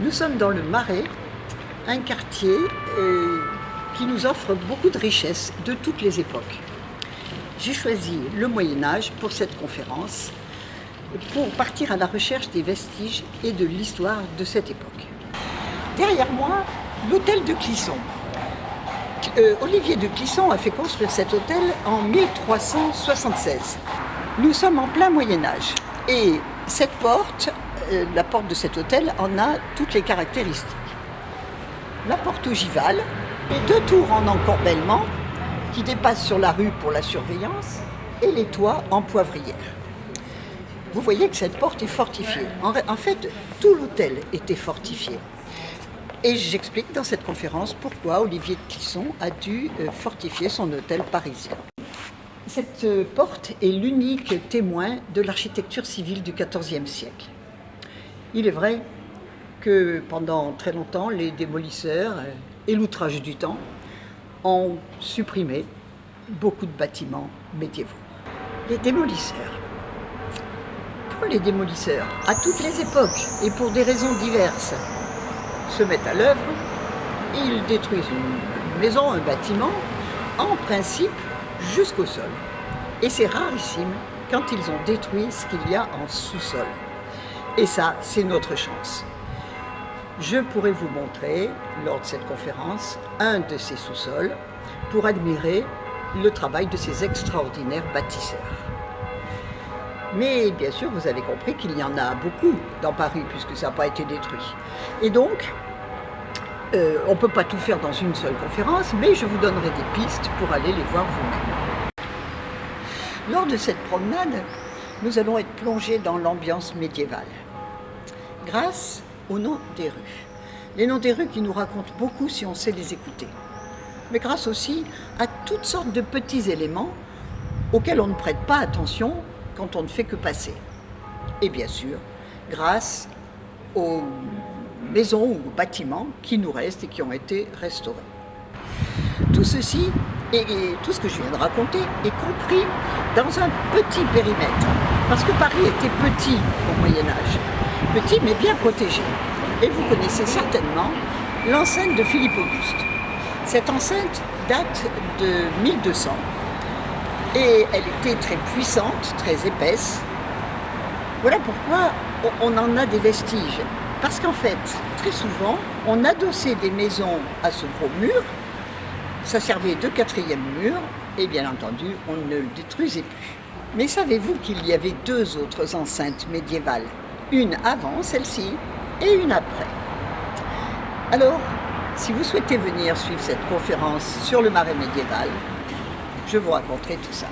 Nous sommes dans le Marais, un quartier qui nous offre beaucoup de richesses de toutes les époques. J'ai choisi le Moyen-Âge pour cette conférence, pour partir à la recherche des vestiges et de l'histoire de cette époque. Derrière moi, l'hôtel de Clisson. Olivier de Clisson a fait construire cet hôtel en 1376. Nous sommes en plein Moyen-Âge et cette porte, la porte de cet hôtel, en a toutes les caractéristiques. La porte ogivale et 2 tours en encorbellement qui dépassent sur la rue pour la surveillance et les toits en poivrière. Vous voyez que cette porte est fortifiée. En fait, tout l'hôtel était fortifié. Et j'explique dans cette conférence pourquoi Olivier de Clisson a dû fortifier son hôtel parisien. Cette porte est l'unique témoin de l'architecture civile du XIVe siècle. Il est vrai que pendant très longtemps, les démolisseurs et l'outrage du temps ont supprimé beaucoup de bâtiments médiévaux. Les démolisseurs, à toutes les époques et pour des raisons diverses, se mettent à l'œuvre, ils détruisent une maison, un bâtiment, en principe jusqu'au sol. Et c'est rarissime quand ils ont détruit ce qu'il y a en sous-sol. Et ça, c'est notre chance. Je pourrais vous montrer, lors de cette conférence, un de ces sous-sols pour admirer le travail de ces extraordinaires bâtisseurs. Mais bien sûr, vous avez compris qu'il y en a beaucoup dans Paris, puisque ça n'a pas été détruit. Et donc, on ne peut pas tout faire dans une seule conférence, mais je vous donnerai des pistes pour aller les voir vous-même. Lors de cette promenade, nous allons être plongés dans l'ambiance médiévale, grâce aux noms des rues. Les noms des rues qui nous racontent beaucoup si on sait les écouter, mais grâce aussi à toutes sortes de petits éléments auxquels on ne prête pas attention quand on ne fait que passer. Et bien sûr, grâce aux maisons ou aux bâtiments qui nous restent et qui ont été restaurés. Tout ceci, et tout ce que je viens de raconter, est compris dans un petit périmètre. Parce que Paris était petit au Moyen-Âge. Petit mais bien protégé. Et vous connaissez certainement l'enceinte de Philippe Auguste. Cette enceinte date de 1200. Et elle était très puissante, très épaisse. Voilà pourquoi on en a des vestiges. Parce qu'en fait, très souvent, on adossait des maisons à ce gros mur. Ça servait de 4e mur. Et bien entendu, on ne le détruisait plus. Mais savez-vous qu'il y avait 2 autres enceintes médiévales? Une avant celle-ci et une après. Alors, si vous souhaitez venir suivre cette conférence sur le Marais médiéval, je vous raconterai tout ça.